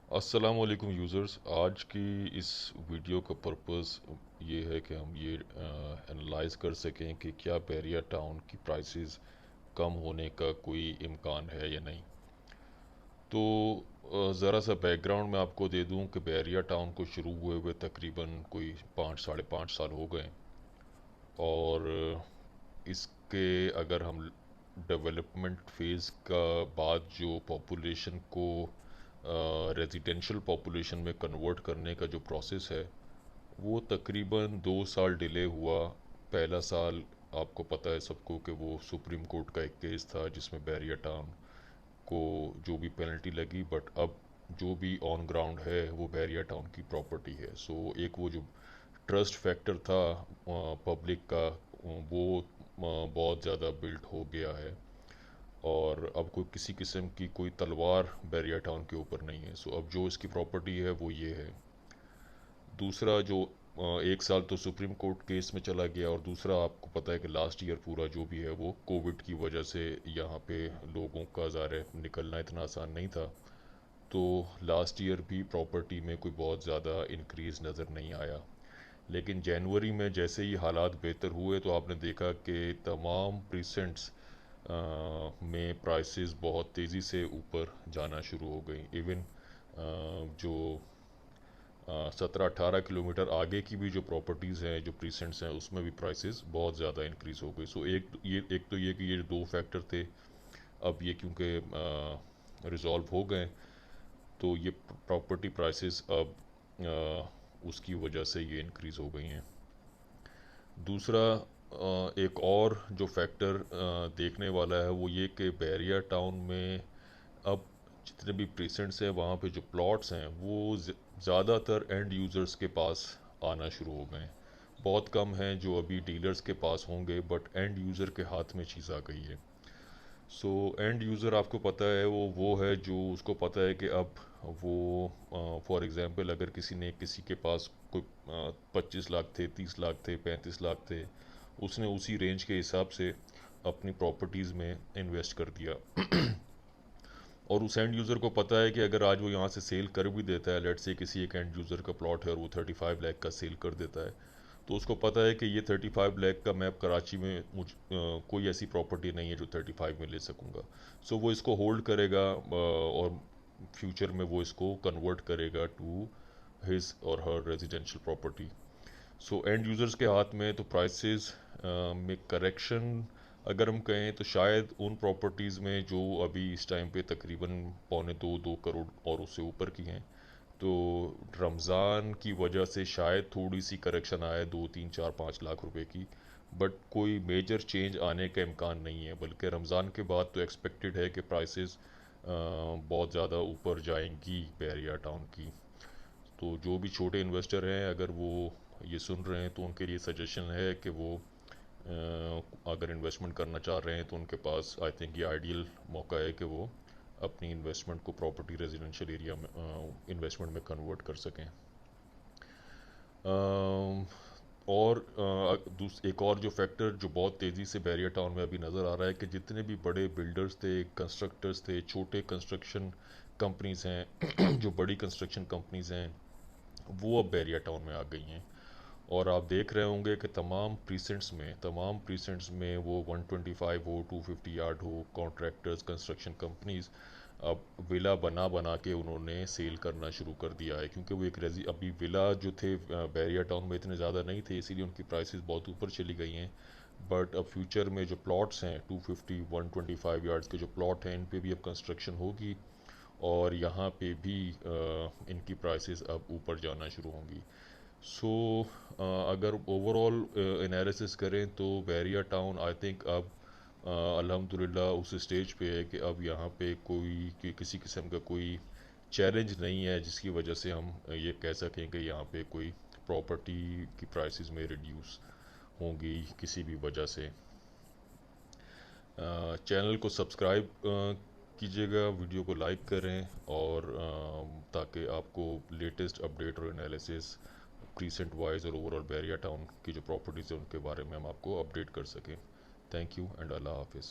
अस्सलाम वालेकुम यूज़र्स। आज की इस वीडियो का पर्पस ये है कि हम ये एनालाइज कर सकें कि क्या बैरिया टाउन की प्राइसेस कम होने का कोई इम्कान है या नहीं। तो ज़रा सा बैकग्राउंड मैं आपको दे दूं कि बैरिया टाउन को शुरू हुए हुए तकरीबन कोई 5 साढ़े 5 साल हो गए। और इसके अगर हम डेवलपमेंट फेज़ का बाद जो पॉपुलेशन को रेजिडेंशियल पॉपुलेशन में कन्वर्ट करने का जो प्रोसेस है वो तकरीबन 2 साल डिले हुआ। पहला साल आपको पता है सबको कि वो सुप्रीम कोर्ट का एक केस था जिसमें बैरिया टाउन को जो भी पेनल्टी लगी, बट अब जो भी ऑन ग्राउंड है वो बैरिया टाउन की प्रॉपर्टी है। सो एक वो जो ट्रस्ट फैक्टर था पब्लिक का, वो बहुत ज़्यादा बिल्ट हो गया है। और अब कोई किसी किस्म की कोई तलवार बैरिया टाउन के ऊपर नहीं है। सो अब जो इसकी प्रॉपर्टी है वो ये है। दूसरा जो एक साल तो सुप्रीम कोर्ट केस में चला गया, और दूसरा आपको पता है कि लास्ट ईयर पूरा जो भी है वो कोविड की वजह से यहाँ पे लोगों का ज़ाहिर है निकलना इतना आसान नहीं था। तो लास्ट ईयर भी प्रॉपर्टी में कोई बहुत ज़्यादा इंक्रीज़ नज़र नहीं आया। लेकिन जनवरी में जैसे ही हालात बेहतर हुए तो आपने देखा कि तमाम प्रीसेंट्स में प्राइसेस बहुत तेज़ी से ऊपर जाना शुरू हो गई। इवन जो 17-18 किलोमीटर आगे की भी जो प्रॉपर्टीज़ हैं, जो प्रीसेंट्स हैं, उसमें भी प्राइसेस बहुत ज़्यादा इंक्रीज़ हो गई। सो एक तो ये कि ये दो फैक्टर थे। अब ये क्योंकि रिजॉल्व हो गए तो ये प्रॉपर्टी प्राइसेस अब उसकी वजह से ये इंक्रीज़ हो गई हैं। दूसरा एक और जो फैक्टर देखने वाला है वो ये कि बैरिया टाउन में अब जितने भी प्रीसेंट्स हैं वहाँ पे जो प्लॉट्स हैं वो ज़्यादातर एंड यूज़र्स के पास आना शुरू हो गए हैं। बहुत कम हैं जो अभी डीलर्स के पास होंगे, बट एंड यूज़र के हाथ में चीज़ आ गई है। सो एंड यूज़र आपको पता है वो है जो उसको पता है कि अब वो फॉर एग्ज़ाम्पल अगर किसी ने किसी के पास कोई 25 लाख थे, 30 लाख थे, 35 लाख थे, उसने उसी रेंज के हिसाब से अपनी प्रॉपर्टीज़ में इन्वेस्ट कर दिया। और उस एंड यूज़र को पता है कि अगर आज वो यहाँ से सेल कर भी देता है, लेट्स से किसी एक एंड यूज़र का प्लॉट है और वो 35 लाख का सेल कर देता है, तो उसको पता है कि ये 35 लाख का मैं अब कराची में कोई ऐसी प्रॉपर्टी नहीं है जो 35 में ले सकूँगा। सो वो इसको होल्ड करेगा और फ्यूचर में वो इसको कन्वर्ट करेगा टू हिज और हर residential property. So end users के हाथ में तो प्राइसेस में करेक्शन अगर हम कहें तो शायद उन प्रॉपर्टीज़ में जो अभी इस टाइम पे तकरीबन पौने 2 करोड़ और उससे ऊपर की हैं, तो रमज़ान की वजह से शायद थोड़ी सी करेक्शन आए 2 3 4 5 लाख रुपए की। बट कोई मेजर चेंज आने का इम्कान नहीं है, बल्कि रमज़ान के बाद तो एक्सपेक्टेड है कि प्राइसेस बहुत ज़्यादा ऊपर जाएंगी बैरिया टाउन की। तो जो भी छोटे इन्वेस्टर हैं अगर वो ये सुन रहे हैं तो उनके लिए सजेशन है कि वो अगर इन्वेस्टमेंट करना चाह रहे हैं तो उनके पास आई थिंक ये आइडियल मौका है कि वो अपनी इन्वेस्टमेंट को प्रॉपर्टी रेजिडेंशियल एरिया में इन्वेस्टमेंट में कन्वर्ट कर सकें। और एक और जो फैक्टर जो बहुत तेज़ी से बैरियर टाउन में अभी नज़र आ रहा है कि जितने भी बड़े बिल्डर्स थे, कंस्ट्रक्टर्स थे, छोटे कंस्ट्रक्शन कंपनीज़ हैं जो बड़ी कंस्ट्रक्शन कंपनीज़ हैं वो अब बैरियर टाउन में आ गई हैं। और आप देख रहे होंगे कि तमाम प्रीसेंट्स में वो 125 हो, 250 यार्ड हो, कॉन्ट्रैक्टर्स, कंस्ट्रक्शन कंपनीज अब विला बना बना के उन्होंने सेल करना शुरू कर दिया है। क्योंकि वो एक रेजी अभी विला जो थे बैरिया टाउन में इतने ज़्यादा नहीं थे, इसीलिए उनकी प्राइसेस बहुत ऊपर चली गई हैं। बट अब फ्यूचर में जो प्लॉट्स हैं 250 125 यार्ड्स के जो प्लॉट हैं इन पे भी अब कंस्ट्रक्शन होगी, और यहाँ पे भी इनकी प्राइसेस अब ऊपर जाना शुरू होंगी। सो अगर ओवरऑल एनालिसिस करें तो बैरिया टाउन आई थिंक अब अल्हम्दुलिल्लाह उस स्टेज पे है कि अब यहाँ पे किसी किस्म का कोई चैलेंज नहीं है जिसकी वजह से हम ये कह सकें कि यहाँ पे कोई प्रॉपर्टी की प्राइसेस में रिड्यूस होंगी किसी भी वजह से। चैनल को सब्सक्राइब कीजिएगा, वीडियो को लाइक करें, और ताकि आपको लेटेस्ट अपडेट और एनालिसिस प्रीसेंट वाइज और ओवरऑल बैरिया टाउन की जो प्रॉपर्टीज़ है उनके बारे में हम आपको अपडेट कर सकें। थैंक यू एंड अल्लाह हाफिज़।